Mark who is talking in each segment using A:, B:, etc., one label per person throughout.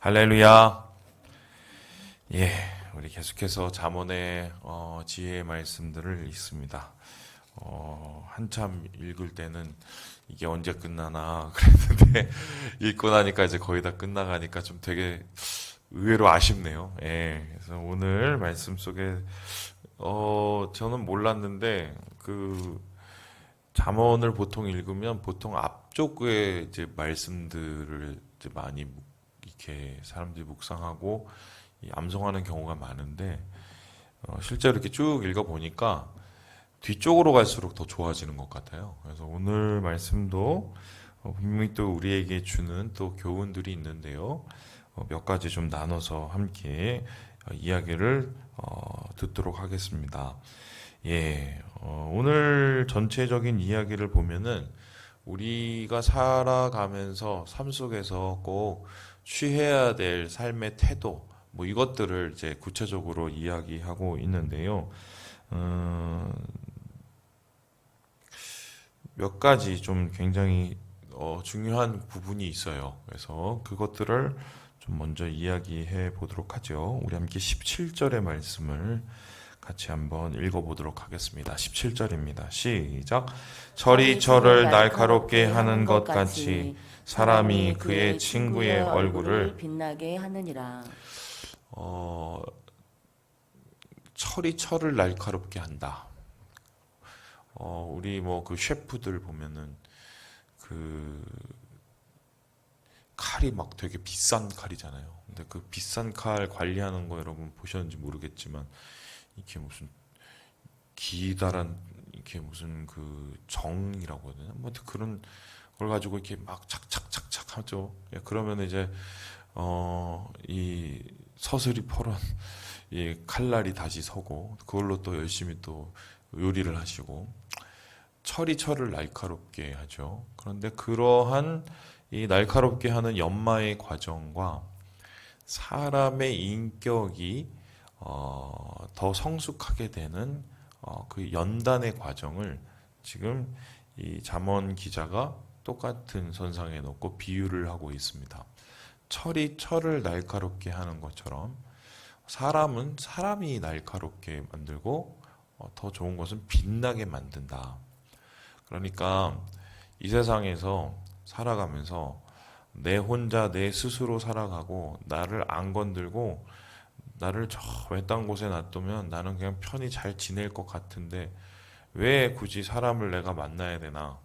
A: 할렐루야. 예, 우리 계속해서 잠언의 지혜의 말씀들을 읽습니다. 한참 읽을 때는 이게 언제 끝나나 그랬는데 읽고 나니까 이제 거의 다 끝나가니까 좀 되게 의외로 아쉽네요. 예, 그래서 오늘 말씀 속에 저는 몰랐는데 그 잠언을 보통 읽으면 보통 앞쪽에 이제 말씀들을 이제 많이 이렇게 사람들이 묵상하고 암송하는 경우가 많은데 실제로 이렇게 쭉 읽어 보니까 뒤쪽으로 갈수록 더 좋아지는 것 같아요. 그래서 오늘 말씀도 분명히 또 우리에게 주는 또 교훈들이 있는데요. 몇 가지 좀 나눠서 함께 이야기를 듣도록 하겠습니다. 예, 오늘 전체적인 이야기를 보면은 우리가 살아가면서 삶 속에서 꼭 취해야 될 삶의 태도, 뭐 이것들을 이제 구체적으로 이야기하고 있는데요. 음, 몇 가지 좀 굉장히 중요한 부분이 있어요. 그래서 그것들을 좀 먼저 이야기해 보도록 하죠. 우리 함께 17절의 말씀을 같이 한번 읽어보도록 하겠습니다. 17절입니다. 시작. 철이 철을 날카롭게 하는 것 같이 사람이 그의 친구의 얼굴을
B: 빛나게 하느니라.
A: 어, 철이 철을 날카롭게 한다. 우리 뭐 그 셰프들 보면은 그 칼이 막 되게 비싼 칼이잖아요. 근데 그 비싼 칼 관리하는 거 여러분 보셨는지 모르겠지만 이렇게 무슨 기다란 이렇게 무슨 그 정이라고 해야 되나? 뭐 그런 걸 가지고 이렇게 막 착착착착 하죠. 예, 그러면 이제 이 서슬이 퍼런 이 칼날이 다시 서고 그걸로 또 열심히 또 요리를 하시고 철이 철을 날카롭게 하죠. 그런데 그러한 이 날카롭게 하는 연마의 과정과 사람의 인격이 더 성숙하게 되는 그 연단의 과정을 지금 이 잠언 기자가 똑같은 선상에 놓고 비유를 하고 있습니다. 철이 철을 날카롭게 하는 것처럼 사람은 사람이 날카롭게 만들고 더 좋은 것은 빛나게 만든다. 그러니까 이 세상에서 살아가면서 내 혼자 내 스스로 살아가고 나를 안 건들고 나를 저 외딴 곳에 놔두면 나는 그냥 편히 잘 지낼 것 같은데 왜 굳이 사람을 내가 만나야 되나?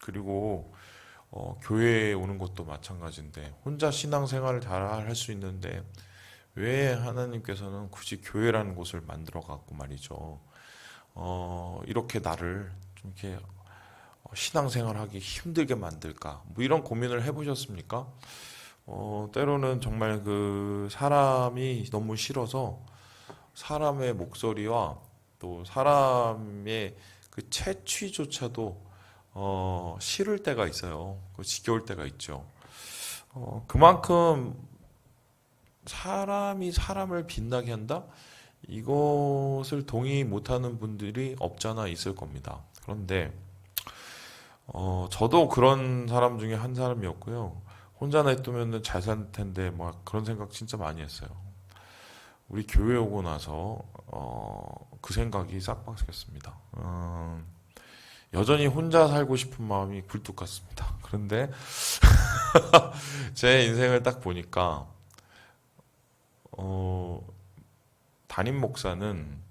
A: 그리고 교회에 오는 것도 마찬가지인데 혼자 신앙생활을 잘 할 수 있는데 왜 하나님께서는 굳이 교회라는 곳을 만들어 갖고 말이죠. 이렇게 나를 좀 이렇게 신앙생활하기 힘들게 만들까? 뭐 이런 고민을 해보셨습니까? 때로는 정말 그 사람이 너무 싫어서 사람의 목소리와 또 사람의 그 채취조차도 싫을 때가 있어요. 지겨울 때가 있죠. 그만큼 사람이 사람을 빛나게 한다? 이것을 동의 못하는 분들이 없잖아 있을 겁니다. 그런데 저도 그런 사람 중에 한 사람이었고요. 혼자 냅두면 잘 살 텐데 막 그런 생각 진짜 많이 했어요. 우리 교회 오고 나서 그 생각이 싹 바뀌었습니다. 여전히 혼자 살고 싶은 마음이 굴뚝 같습니다. 그런데 제 인생을 딱 보니까 담임 목사는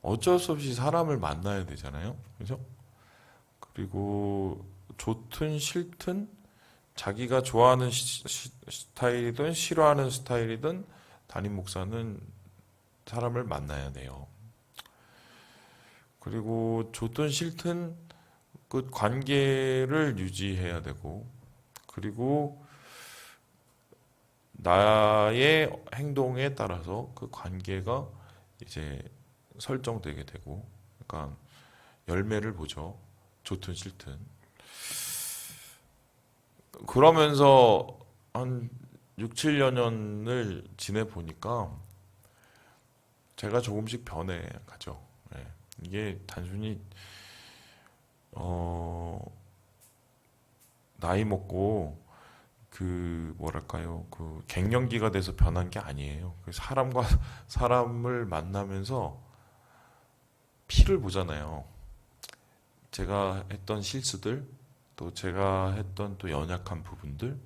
A: 어쩔 수 없이 사람을 만나야 되잖아요. 그죠? 그리고 좋든 싫든 자기가 좋아하는 스타일이든 싫어하는 스타일이든 담임 목사는 사람을 만나야 돼요. 그리고 좋든 싫든 그 관계를 유지해야 되고 그리고 나의 행동에 따라서 그 관계가 이제 설정되게 되고 그러니까 열매를 보죠. 좋든 싫든. 그러면서 한 6, 7년을 지내보니까 제가 조금씩 변해가죠. 예. 이게 단순히 나이 먹고 그 뭐랄까요, 그 갱년기가 돼서 변한 게 아니에요. 그 사람과 사람을 만나면서 피를 보잖아요. 제가 했던 실수들, 또 제가 했던 또 연약한 부분들,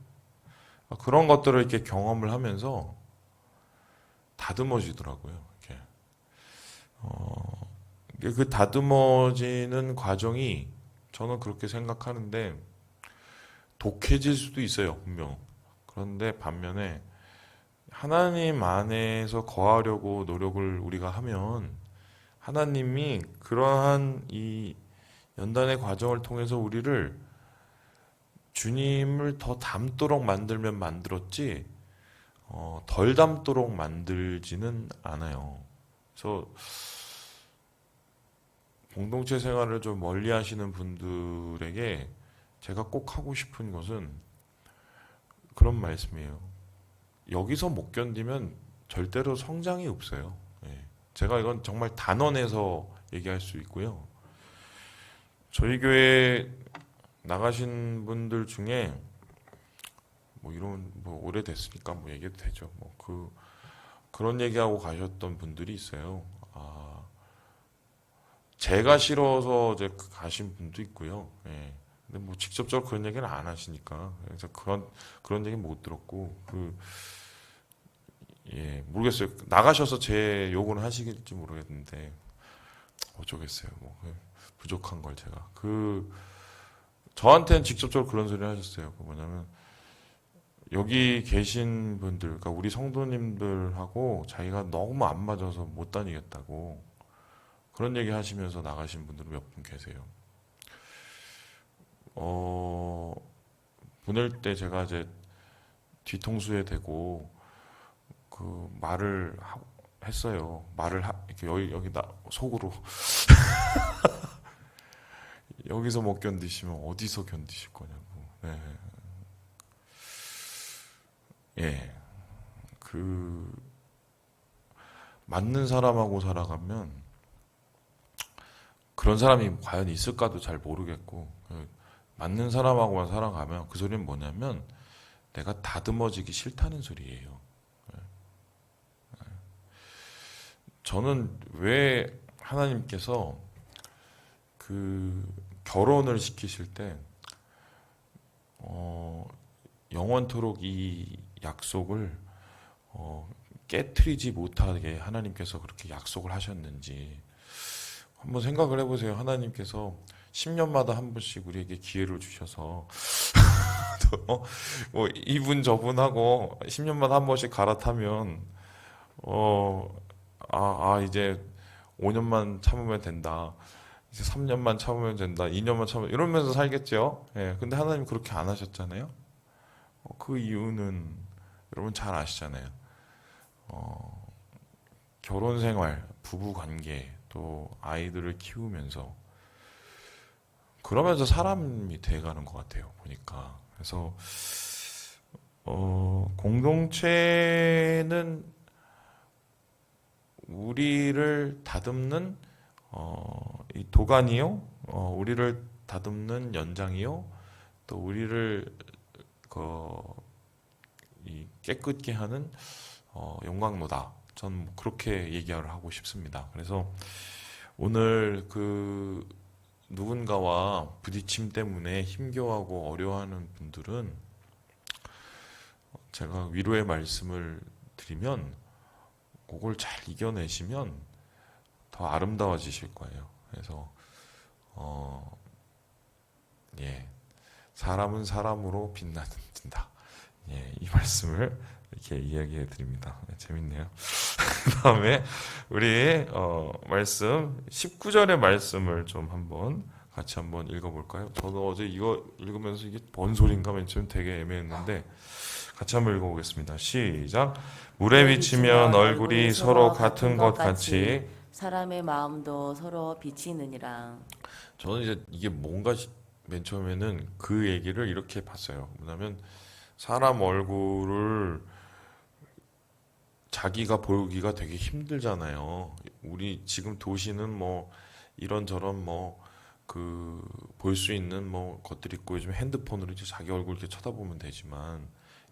A: 그런 것들을 이렇게 경험을 하면서 다듬어지더라고요. 이렇게. 그 다듬어지는 과정이 저는 그렇게 생각하는데 독해질 수도 있어요, 분명. 그런데 반면에 하나님 안에서 거하려고 노력을 우리가 하면 하나님이 그러한 이 연단의 과정을 통해서 우리를 주님을 더 닮도록 만들면 만들었지, 덜 닮도록 만들지는 않아요. 그래서 공동체 생활을 좀 멀리 하시는 분들에게 제가 꼭 하고 싶은 것은 그런 말씀이에요. 여기서 못 견디면 절대로 성장이 없어요. 예. 제가 이건 정말 단언해서 얘기할 수 있고요. 저희 교회 나가신 분들 중에 뭐 이런 뭐 오래됐으니까 뭐 얘기해도 되죠. 뭐 그런 얘기하고 가셨던 분들이 있어요. 제가 싫어서 이제 가신 분도 있고요. 예. 근데 뭐 직접적으로 그런 얘기는 안 하시니까 그래서 그런 얘기 못 들었고 예, 모르겠어요. 나가셔서 제 욕은 하시길지 모르겠는데 어쩌겠어요. 뭐 부족한 걸 제가 저한테는 직접적으로 그런 소리를 하셨어요. 그 뭐냐면 여기 계신 분들, 그러니까 우리 성도님들하고 자기가 너무 안 맞아서 못 다니겠다고 그런 얘기 하시면서 나가신 분들은 몇 분 계세요. 보낼 때 제가 이제 뒤통수에 대고 그 말을 했어요. 이렇게 여기 속으로 여기서 못 견디시면 어디서 견디실 거냐고. 네. 예. 그 맞는 사람하고 살아가면 그런 사람이 과연 있을까도 잘 모르겠고 맞는 사람하고만 살아가면 그 소리는 뭐냐면 내가 다듬어지기 싫다는 소리예요. 저는 왜 하나님께서 그 결혼을 시키실 때 영원토록 이 약속을 깨트리지 못하게 하나님께서 그렇게 약속을 하셨는지 한번 생각을 해보세요. 하나님께서 10년마다 한 번씩 우리에게 기회를 주셔서 뭐 이분 저분하고 10년마다 한 번씩 갈아타면 이제 5년만 참으면 된다. 이제 3년만 참으면 된다. 2년만 참으면 이러면서 살겠죠. 예. 근데 하나님 그렇게 안 하셨잖아요. 그 이유는 여러분 잘 아시잖아요. 결혼 생활, 부부 관계, 또 아이들을 키우면서 그러면서 사람이 돼가는 것 같아요. 보니까. 그래서 공동체는 우리를 다듬는 이 도가니요, 우리를 다듬는 연장이요, 또 우리를 이 깨끗게 하는 용광로다. 전 그렇게 얘기를 하고 싶습니다. 그래서 오늘 그 누군가와 부딪힘 때문에 힘겨워하고 어려워하는 분들은 제가 위로의 말씀을 드리면 그걸 잘 이겨내시면 더 아름다워지실 거예요. 그래서 예, 사람은 사람으로 빛나는다. 예, 이 말씀을 이렇게 이야기해 드립니다. 재밌네요. 그다음에 우리 말씀 19절의 말씀을 좀 같이 한번 읽어볼까요? 저도 어제 이거 읽으면서 이게 뭔 소린가 맨 처음 되게 애매했는데 같이 한번 읽어보겠습니다. 시작. 물에 비치면 얼굴이 서로 같은 것 같이
B: 사람의 마음도 서로 비치느니라.
A: 저는 이제 이게 뭔가 맨 처음에는 그 얘기를 이렇게 봤어요. 뭐냐면 사람 얼굴을 자기가 보기가 되게 힘들잖아요. 우리 지금 도시는 뭐 이런저런 뭐 그 볼 수 있는 뭐 것들이 있고 요즘 핸드폰으로 이제 자기 얼굴 이렇게 쳐다보면 되지만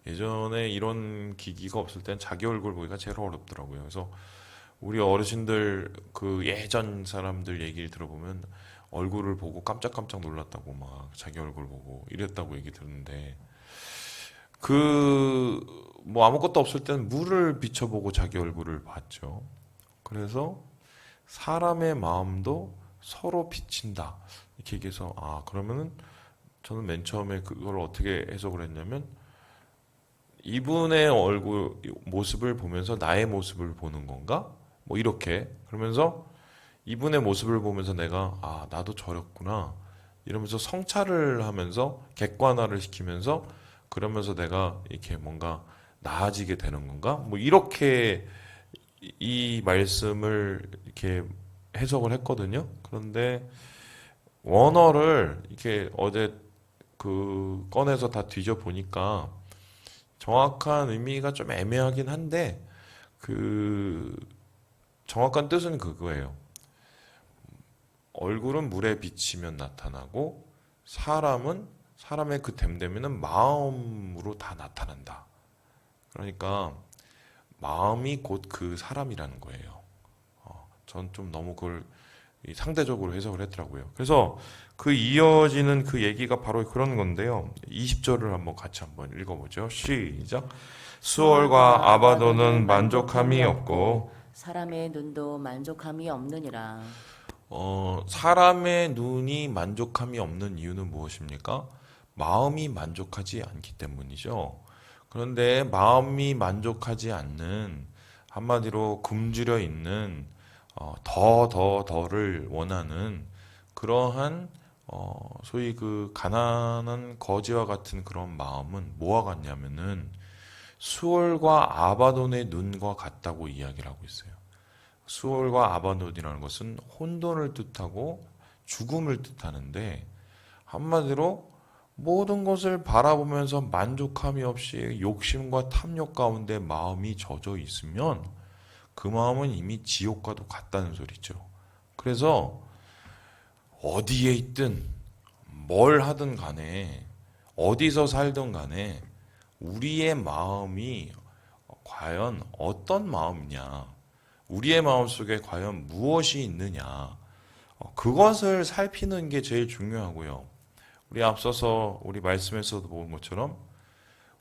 A: 예전에 이런 기기가 없을 땐 자기 얼굴 보기가 제일 어렵더라고요. 그래서 우리 어르신들 그 예전 사람들 얘기를 들어보면 얼굴을 보고 깜짝깜짝 놀랐다고 막 자기 얼굴 보고 이랬다고 얘기 듣는데 그 뭐 아무것도 없을 때는 물을 비춰보고 자기 얼굴을 봤죠. 그래서 사람의 마음도 서로 비친다. 이렇게 얘기해서 아 그러면은 저는 맨 처음에 그걸 어떻게 해석을 했냐면 이분의 얼굴 모습을 보면서 나의 모습을 보는 건가? 뭐 이렇게 그러면서 이분의 모습을 보면서 내가 아 나도 저랬구나 이러면서 성찰을 하면서 객관화를 시키면서 그러면서 내가 이렇게 뭔가 나아지게 되는 건가? 뭐 이렇게 이 말씀을 이렇게 해석을 했거든요. 그런데 원어를 이렇게 어제 그 꺼내서 다 뒤져 보니까 정확한 의미가 좀 애매하긴 한데 그 정확한 뜻은 그거예요. 얼굴은 물에 비치면 나타나고 사람은 사람의 그 됨됨이는 마음으로 다 나타난다. 그러니까 마음이 곧 그 사람이라는 거예요. 전 좀 너무 그걸 이 상대적으로 해석을 했더라고요. 그래서 그 이어지는 그 얘기가 바로 그런 건데요. 20절을 한번 같이 한번 읽어보죠. 시작. 수월과 아바도는 만족함이 없고
B: 사람의 눈도 만족함이 없느니라.
A: 사람의 눈이 만족함이 없는 이유는 무엇입니까? 마음이 만족하지 않기 때문이죠. 그런데 마음이 만족하지 않는 한마디로 굶주려 있는 더를 원하는 그러한 소위 그 가난한 거지와 같은 그런 마음은 뭐와 같냐면은 수월과 아바돈의 눈과 같다고 이야기를 하고 있어요. 수월과 아바돈이라는 것은 혼돈을 뜻하고 죽음을 뜻하는데 한마디로 모든 것을 바라보면서 만족함이 없이 욕심과 탐욕 가운데 마음이 젖어 있으면 그 마음은 이미 지옥과도 같다는 소리죠. 그래서 어디에 있든 뭘 하든 간에 어디서 살든 간에 우리의 마음이 과연 어떤 마음이냐, 우리의 마음 속에 과연 무엇이 있느냐, 그것을 살피는 게 제일 중요하고요. 우리 앞서서 우리 말씀에서도 본 것처럼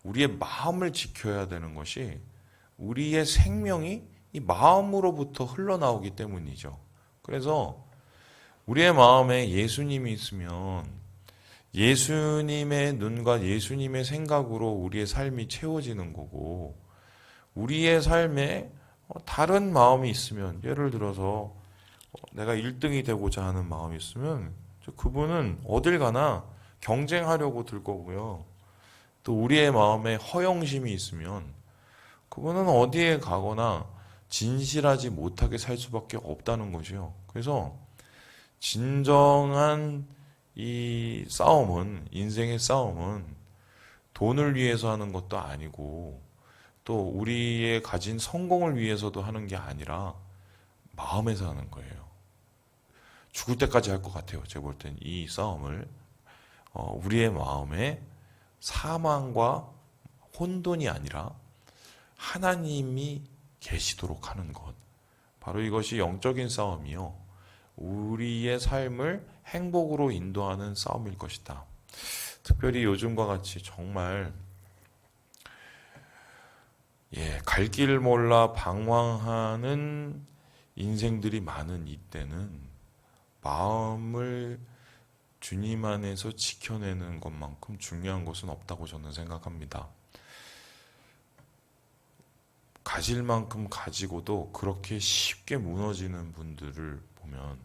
A: 우리의 마음을 지켜야 되는 것이 우리의 생명이 이 마음으로부터 흘러나오기 때문이죠. 그래서 우리의 마음에 예수님이 있으면 예수님의 눈과 예수님의 생각으로 우리의 삶이 채워지는 거고 우리의 삶에 다른 마음이 있으면 예를 들어서 내가 1등이 되고자 하는 마음이 있으면 그분은 어딜 가나 경쟁하려고 들 거고요. 또 우리의 마음에 허영심이 있으면 그분은 어디에 가거나 진실하지 못하게 살 수밖에 없다는 거죠. 그래서 진정한 이 싸움은, 인생의 싸움은 돈을 위해서 하는 것도 아니고 또 우리의 가진 성공을 위해서도 하는 게 아니라 마음에서 하는 거예요. 죽을 때까지 할 것 같아요. 제가 볼 땐 이 싸움을 우리의 마음에 사망과 혼돈이 아니라 하나님이 계시도록 하는 것. 바로 이것이 영적인 싸움이요. 우리의 삶을 행복으로 인도하는 싸움일 것이다. 특별히 요즘과 같이 정말 갈 길 몰라 방황하는 인생들이 많은 이때는 마음을 주님 안에서 지켜내는 것만큼 중요한 것은 없다고 저는 생각합니다. 가질 만큼 가지고도 그렇게 쉽게 무너지는 분들을 보면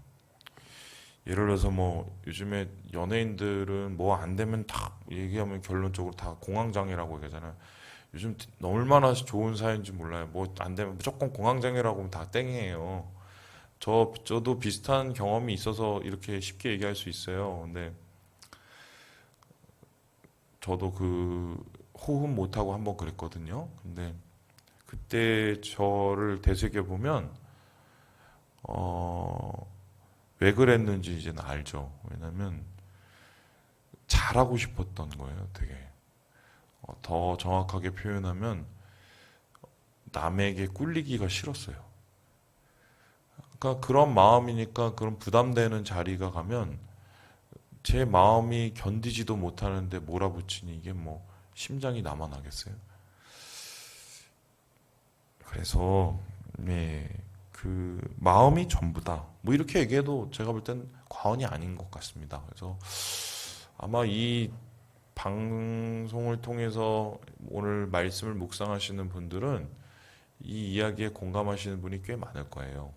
A: 예를 들어서 뭐 요즘에 연예인들은 뭐 안 되면 다 얘기하면 결론적으로 다 공황장애라고 얘기하잖아요. 요즘 얼마나 좋은 사회인지 몰라요. 뭐 안 되면 무조건 공황장애라고 하면 다 땡이에요. 저도 비슷한 경험이 있어서 이렇게 쉽게 얘기할 수 있어요. 근데 저도 그 호흡 못하고 한번 그랬거든요. 근데 그때 저를 되새겨 보면 왜 그랬는지 이제는 알죠. 왜냐면 잘하고 싶었던 거예요. 되게 더 정확하게 표현하면 남에게 꿀리기가 싫었어요. 그러니까 그런 마음이니까 그런 부담되는 자리가 가면 제 마음이 견디지도 못하는데 몰아붙이니 이게 뭐 심장이 남아나겠어요. 그래서 네, 그 마음이 전부다. 뭐 이렇게 얘기해도 제가 볼 땐 과언이 아닌 것 같습니다. 그래서 아마 이 방송을 통해서 오늘 말씀을 묵상하시는 분들은 이 이야기에 공감하시는 분이 꽤 많을 거예요.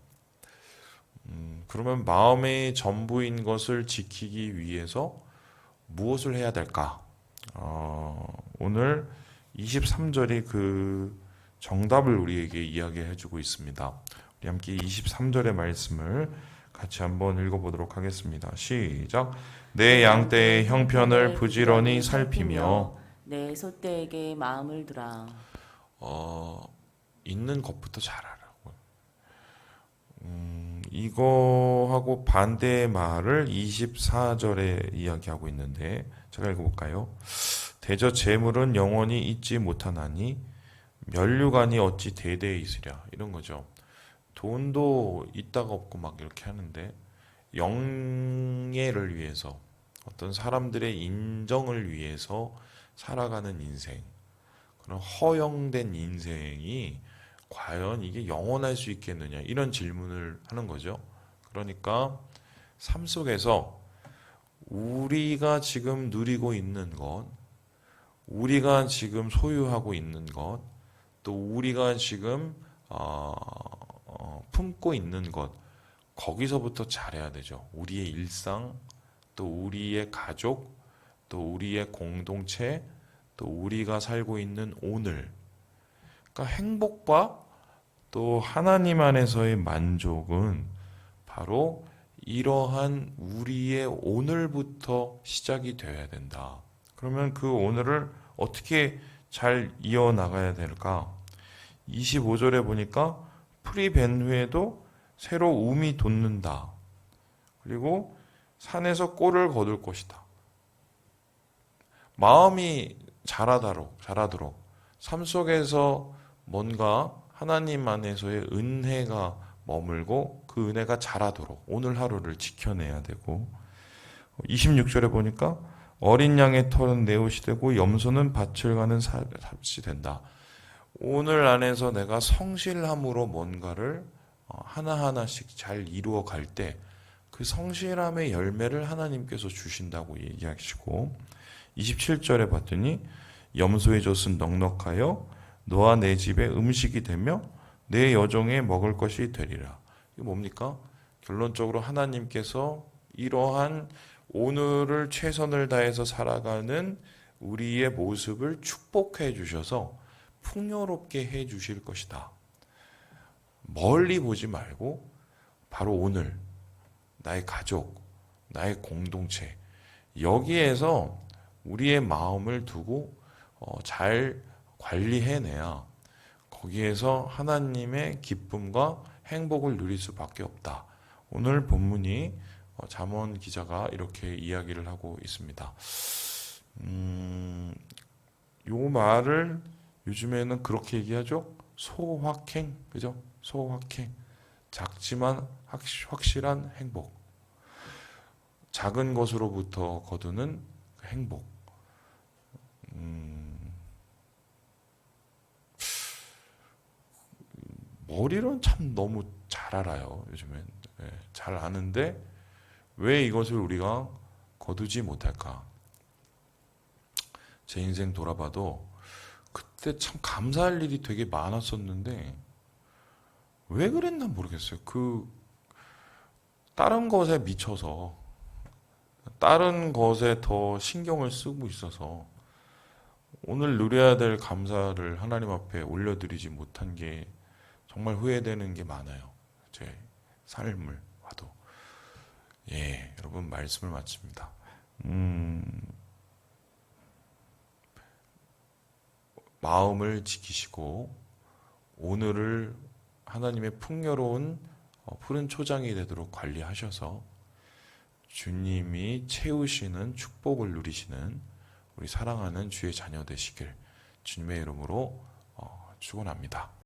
A: 그러면 마음의 전부인 것을 지키기 위해서 무엇을 해야 될까? 오늘 23절이 그 정답을 우리에게 이야기해 주고 있습니다. 우리 함께 23절의 말씀을 같이 한번 읽어보도록 하겠습니다. 시작. 내 양떼의 형편을 부지런히 살피며
B: 내 소떼에게 마음을 두라.
A: 어, 있는 것부터 잘 알아요. 이거하고 반대의 말을 24절에 이야기하고 있는데 제가 읽어볼까요? 대저 재물은 영원히 잊지 못하나니 면류관이 어찌 대대에 있으랴 이런 거죠. 돈도 있다가 없고 막 이렇게 하는데 영예를 위해서 어떤 사람들의 인정을 위해서 살아가는 인생, 그런 허영된 인생이 과연 이게 영원할 수 있겠느냐 이런 질문을 하는 거죠. 그러니까 삶 속에서 우리가 지금 누리고 있는 것, 우리가 지금 소유하고 있는 것, 또 우리가 지금 품고 있는 것, 거기서부터 잘해야 되죠. 우리의 일상, 또 우리의 가족, 또 우리의 공동체, 또 우리가 살고 있는 오늘. 그러니까 행복과 또 하나님 안에서의 만족은 바로 이러한 우리의 오늘부터 시작이 되어야 된다. 그러면 그 오늘을 어떻게 잘 이어나가야 될까? 25절에 보니까 풀이 밴 후에도 새로 움이 돋는다. 그리고 산에서 꼴을 거둘 것이다. 마음이 자라도록 삶 속에서 뭔가 하나님 안에서의 은혜가 머물고 그 은혜가 자라도록 오늘 하루를 지켜내야 되고 26절에 보니까 어린 양의 털은 내 옷이 되고 염소는 밭을 가는 삽이 된다. 오늘 안에서 내가 성실함으로 뭔가를 하나하나씩 잘 이루어 갈 때 그 성실함의 열매를 하나님께서 주신다고 얘기하시고 27절에 봤더니 염소의 젖은 넉넉하여 너와 내 집에 음식이 되며 내 여종에 먹을 것이 되리라. 이게 뭡니까? 결론적으로 하나님께서 이러한 오늘을 최선을 다해서 살아가는 우리의 모습을 축복해 주셔서 풍요롭게 해 주실 것이다. 멀리 보지 말고 바로 오늘 나의 가족, 나의 공동체 여기에서 우리의 마음을 두고 잘 관리해내야 거기에서 하나님의 기쁨과 행복을 누릴 수밖에 없다. 오늘 본문이 잠언 기자가 이렇게 이야기를 하고 있습니다. 요 말을 요즘에는 그렇게 얘기하죠. 소확행, 그죠? 소확행. 작지만 확실한 행복. 작은 것으로부터 거두는 행복. 머리로는 참 너무 잘 알아요. 요즘엔 잘 아는데 왜 이것을 우리가 거두지 못할까? 제 인생 돌아봐도 그때 참 감사할 일이 되게 많았었는데 왜 그랬나 모르겠어요. 다른 것에 미쳐서 다른 것에 더 신경을 쓰고 있어서 오늘 누려야 될 감사를 하나님 앞에 올려드리지 못한 게 정말 후회되는 게 많아요. 제 삶을 봐도. 예, 여러분 말씀을 마칩니다. 마음을 지키시고 오늘을 하나님의 풍요로운 푸른 초장이 되도록 관리하셔서 주님이 채우시는 축복을 누리시는 우리 사랑하는 주의 자녀 되시길 주님의 이름으로 축원합니다.